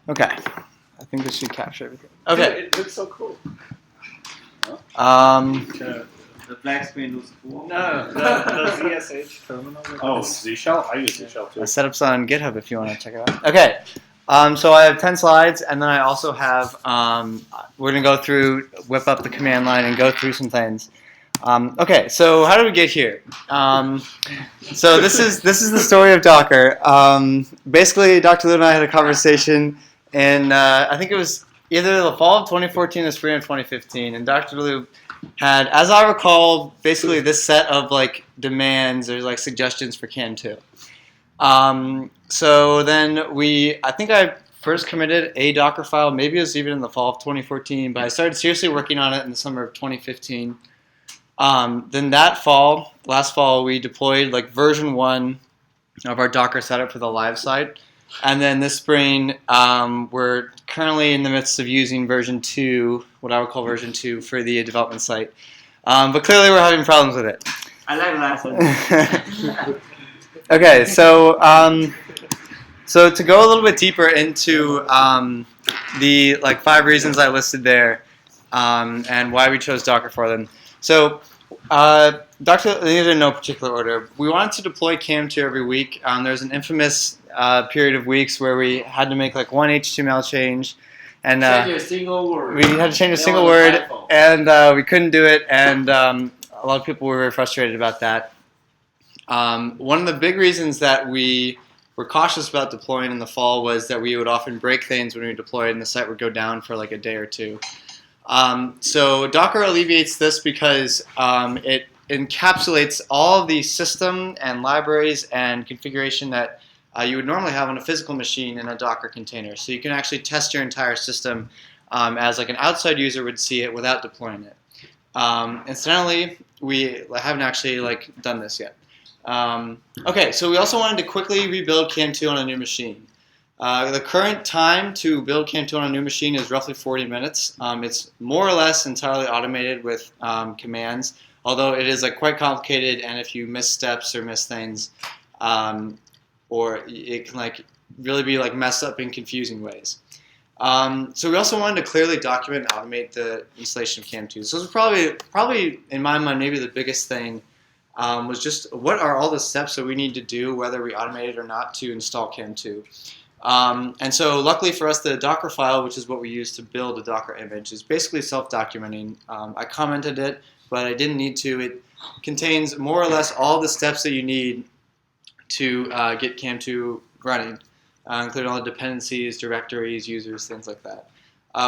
Okay. I think this should capture everything. Okay. It looks so cool. The black screen looks cool. No, the ZSH terminal. Oh, Z Shell? I use Z Shell too. My setup's on GitHub if you want to check it out. Okay. So I have 10 slides, and then I also have, we're going to go through, whip up the command line and go through some things. Okay, so how did we get here? So this is the story of Docker. Basically, Dr. Liu and I had a conversation in, I think it was either the fall of 2014 or spring of 2015, and Dr. Liu had, as I recall, basically this set of like demands or like suggestions for Cam2. So then I think I first committed a Docker file, maybe it was even in the fall of 2014, but I started seriously working on it in the summer of 2015. Then last fall, we deployed like version 1 of our Docker setup for the live site. And then this spring, we're currently in the midst of using version 2, what I would call version 2, for the development site. But clearly we're having problems with it. I like last one. Okay, so to go a little bit deeper into the like 5 reasons I listed there and why we chose Docker for them. So these are in no particular order. We wanted to deploy Cam2 every week. There's an infamous period of weeks where we had to make like one HTML change, and Change a single word. we had to change a single word, and we couldn't do it, and a lot of people were very frustrated about that. One of the big reasons that we were cautious about deploying in the fall was that we would often break things when we deployed, and the site would go down for like a day or two. So Docker alleviates this because it encapsulates all of the system and libraries and configuration that you would normally have on a physical machine in a Docker container. So you can actually test your entire system as like an outside user would see it without deploying it. Incidentally, we haven't actually like done this yet. Okay, so we also wanted to quickly rebuild Cam2 on a new machine. The current time to build Cam2 on a new machine is roughly 40 minutes. It's more or less entirely automated with commands, although it is like quite complicated, and if you miss steps or miss things, or it can like really be like messed up in confusing ways. So we also wanted to clearly document and automate the installation of Cam2. So this was probably in my mind maybe the biggest thing was just what are all the steps that we need to do, whether we automate it or not, to install Cam2. And so luckily for us, the Docker file, which is what we use to build a Docker image, is basically self-documenting. I commented it, but I didn't need to. It contains more or less all the steps that you need to get Cam2 running, including all the dependencies, directories, users, things like that.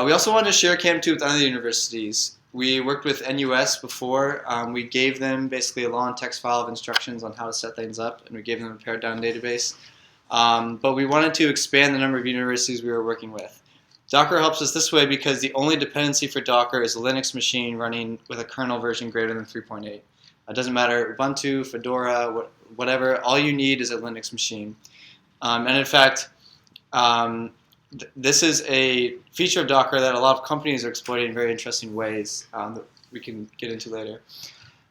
We also wanted to share Cam2 with other universities. We worked with NUS before. We gave them basically a long text file of instructions on how to set things up, and we gave them a pared down database. But we wanted to expand the number of universities we were working with. Docker helps us this way because the only dependency for Docker is a Linux machine running with a kernel version greater than 3.8. It doesn't matter, Ubuntu, Fedora, whatever, all you need is a Linux machine. And in fact, this is a feature of Docker that a lot of companies are exploiting in very interesting ways that we can get into later.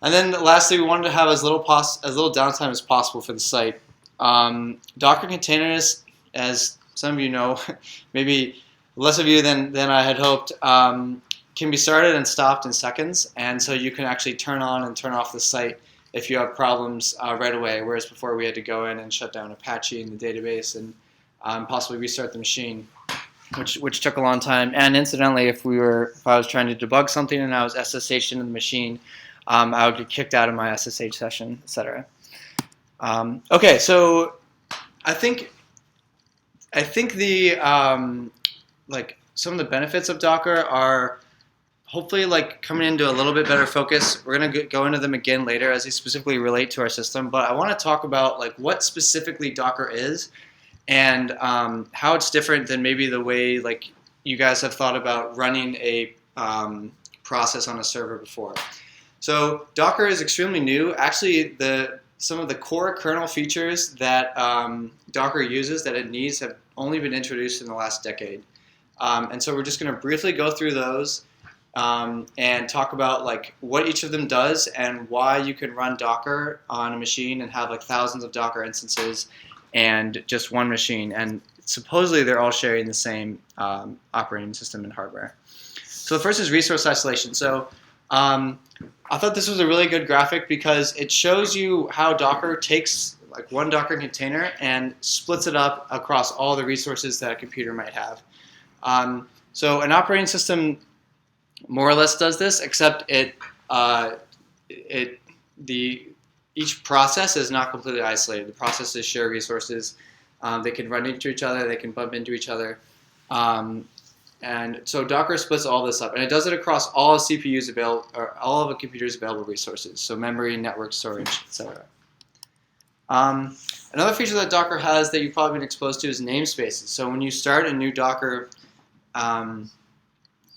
And then lastly, we wanted to have as little downtime as possible for the site. Docker containers, as some of you know, maybe less of you than I had hoped, can be started and stopped in seconds, and so you can actually turn on and turn off the site if you have problems right away, whereas before we had to go in and shut down Apache in the database and possibly restart the machine, which took a long time. And incidentally, if I was trying to debug something and I was SSH into the machine, I would get kicked out of my SSH session, etc. Okay, so I think the like some of the benefits of Docker are hopefully like coming into a little bit better focus. We're gonna go into them again later as they specifically relate to our system, but I want to talk about like what specifically Docker is and how it's different than maybe the way like you guys have thought about running a process on a server before. So Docker is extremely new. Actually, some of the core kernel features that Docker uses that it needs have only been introduced in the last decade. And so we're just going to briefly go through those and talk about like what each of them does and why you can run Docker on a machine and have like thousands of Docker instances and just one machine. And supposedly they're all sharing the same operating system and hardware. So the first is resource isolation. So I thought this was a really good graphic because it shows you how Docker takes like one Docker container and splits it up across all the resources that a computer might have. So an operating system more or less does this, except each process is not completely isolated. The processes share resources. They can run into each other. They can bump into each other. And so Docker splits all this up, and it does it across all of CPU's available, or all of a computer's available resources, so memory, network, storage, etc. Another feature that Docker has that you've probably been exposed to is namespaces. So when you start a new Docker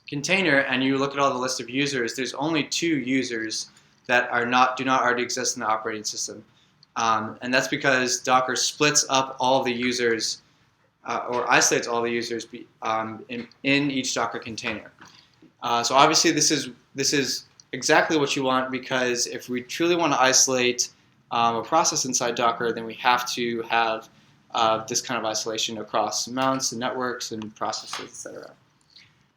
container and you look at all the list of users, there's only 2 users that do not already exist in the operating system, and that's because Docker splits up all the users. Or isolates all the users in each Docker container. So obviously this is exactly what you want, because if we truly want to isolate a process inside Docker, then we have to have this kind of isolation across mounts and networks and processes, etc.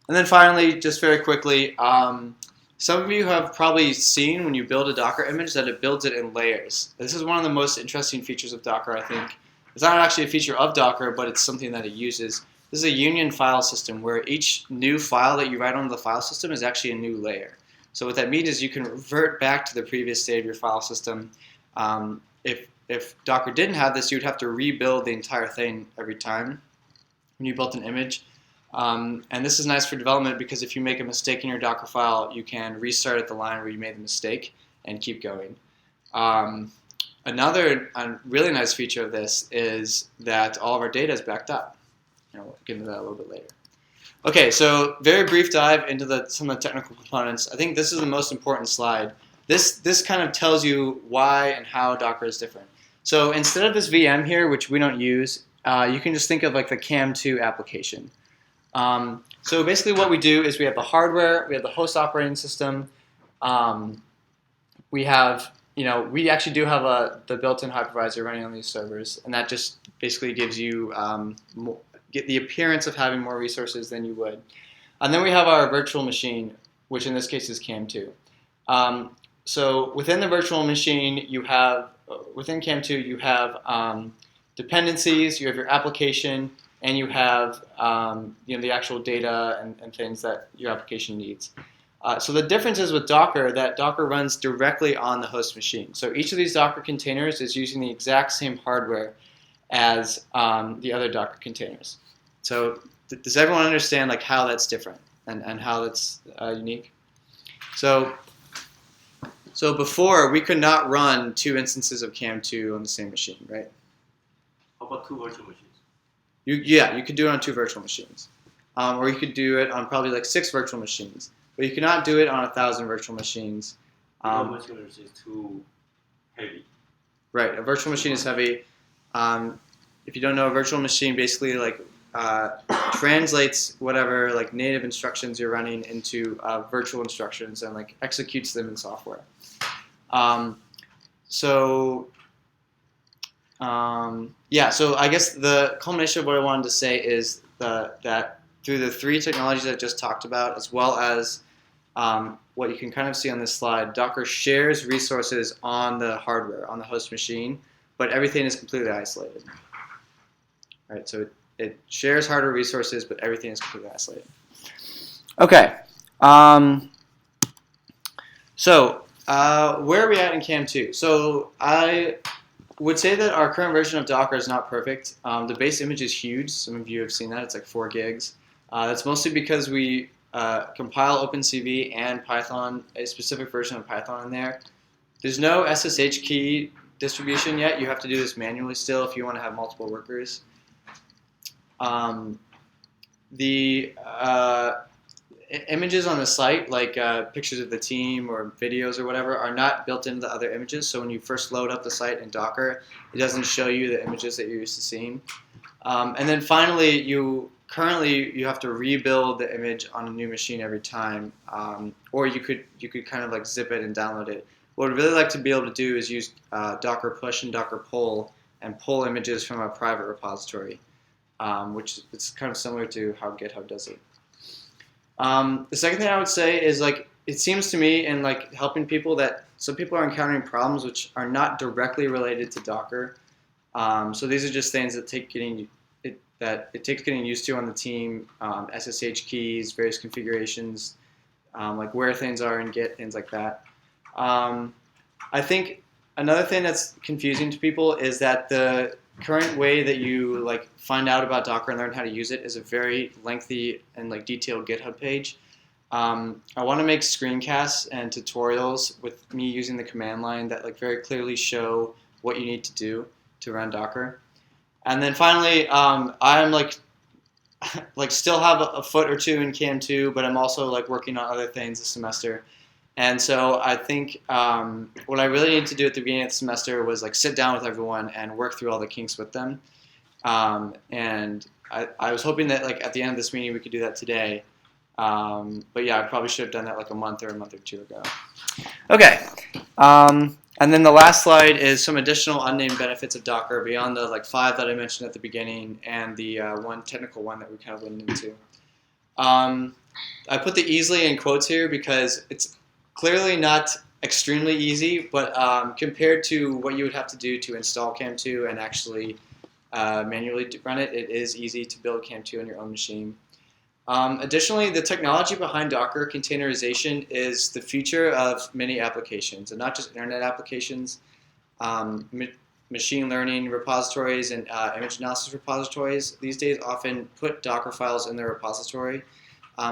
And then finally, just very quickly, some of you have probably seen when you build a Docker image that it builds it in layers. This is one of the most interesting features of Docker, I think. It's not actually a feature of Docker, but it's something that it uses. This is a union file system where each new file that you write onto the file system is actually a new layer. So what that means is you can revert back to the previous state of your file system. If Docker didn't have this, you'd have to rebuild the entire thing every time when you built an image. And this is nice for development because if you make a mistake in your Docker file, you can restart at the line where you made the mistake and keep going. Another really nice feature of this is that all of our data is backed up. We'll get into that a little bit later. Okay, so very brief dive into some of the technical components. I think this is the most important slide. This kind of tells you why and how Docker is different. So instead of this VM here, which we don't use, you can just think of like the Cam2 application. So basically what we do is we have the hardware, we have the host operating system, we have we actually do have the built-in hypervisor running on these servers, and that just basically gives you get the appearance of having more resources than you would. And then we have our virtual machine, which in this case is Cam2. So within the virtual machine, within Cam2, you have dependencies, you have your application, and you have the actual data and things that your application needs. So the difference is with Docker that Docker runs directly on the host machine. So each of these Docker containers is using the exact same hardware as the other Docker containers. So does everyone understand like how that's different and how that's unique? So before, we could not run 2 instances of Cam2 on the same machine, right? How about 2 virtual machines? You could do it on 2 virtual machines. Or you could do it on probably like 6 virtual machines. But you cannot do it on 1,000 virtual machines. Virtual machine is too heavy. Right, a virtual machine is heavy. If you don't know, a virtual machine basically like translates whatever like native instructions you're running into virtual instructions and like executes them in software. So I guess the culmination of what I wanted to say is that through the 3 technologies I just talked about, as well as what you can kind of see on this slide, Docker shares resources on the hardware, on the host machine, but everything is completely isolated. Right, so it shares hardware resources, but everything is completely isolated. Okay, so where are we at in Cam2? So I would say that our current version of Docker is not perfect. The base image is huge. Some of you have seen that. It's like 4 gigs. That's mostly because we compile OpenCV and Python, a specific version of Python in there. There's no SSH key distribution yet. You have to do this manually still if you want to have multiple workers. The images on the site, like pictures of the team or videos or whatever, are not built into the other images. So when you first load up the site in Docker, it doesn't show you the images that you're used to seeing. And then finally, currently you have to rebuild the image on a new machine every time, or you could kind of like zip it and download it. What I'd really like to be able to do is use Docker push and Docker pull and pull images from a private repository. which it's kind of similar to how GitHub does it. The second thing I would say is like it seems to me in like helping people that some people are encountering problems which are not directly related to Docker. So these are just things that it takes getting used to on the team. SSH keys, various configurations, like where things are in Git, things like that. I think another thing that's confusing to people is that the current way that you like find out about Docker and learn how to use it is a very lengthy and like detailed GitHub page. I want to make screencasts and tutorials with me using the command line that like very clearly show what you need to do to run Docker. And then finally, I'm like still have a foot or two in Cam2, but I'm also like working on other things this semester. And so I think what I really needed to do at the beginning of the semester was like sit down with everyone and work through all the kinks with them. And I was hoping that like at the end of this meeting we could do that today. But yeah, I probably should have done that like a month or two ago. Okay. And then the last slide is some additional unnamed benefits of Docker beyond the like 5 that I mentioned at the beginning and the one technical one that we kind of went into. I put the easily in quotes here because it's clearly not extremely easy, but compared to what you would have to do to install Cam2 and actually manually run it, it is easy to build Cam2 on your own machine. Additionally, the technology behind Docker containerization is the future of many applications, and not just internet applications. Machine learning repositories and image analysis repositories these days often put Docker files in their repository.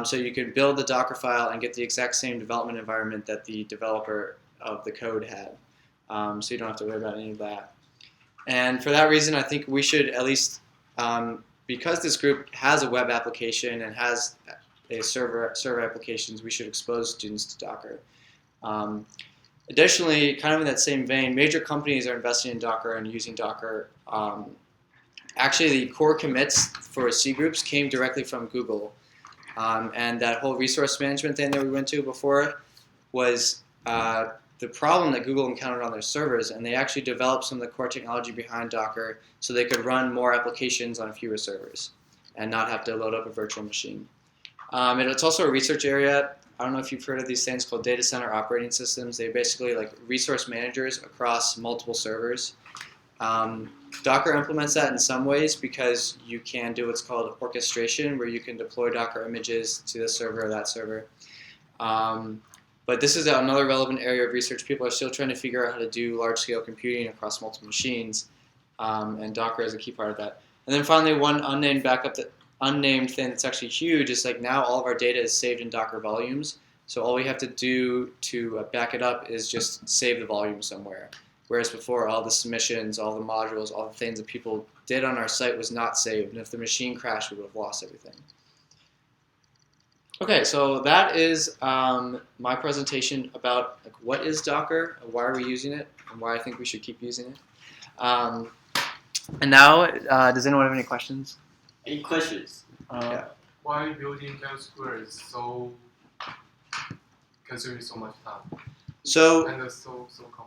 So you can build the Docker file and get the exact same development environment that the developer of the code had. So you don't have to worry about any of that. And for that reason, I think we should at least because this group has a web application and has a server applications, we should expose students to Docker. Additionally, kind of in that same vein, major companies are investing in Docker and using Docker. Actually, the core commits for C groups came directly from Google. And that whole resource management thing that we went to before was the problem that Google encountered on their servers, and they actually developed some of the core technology behind Docker so they could run more applications on fewer servers and not have to load up a virtual machine. And it's also a research area. I don't know if you've heard of these things called data center operating systems. They're basically like resource managers across multiple servers. Docker implements that in some ways because you can do what's called orchestration, where you can deploy Docker images to this server or that server. But this is another relevant area of research. People are still trying to figure out how to do large-scale computing across multiple machines, and Docker is a key part of that. And then finally, one unnamed thing that's actually huge is like now all of our data is saved in Docker volumes. So all we have to do to back it up is just save the volume somewhere. Whereas before, all the submissions, all the modules, all the things that people did on our site was not saved. And if the machine crashed, we would have lost everything. Okay, so that is my presentation about like, what is Docker, why are we using it, and why I think we should keep using it. And now, does anyone have any questions? Any questions? Yeah. Why building Cam2 is so consuming so much time So and so complex?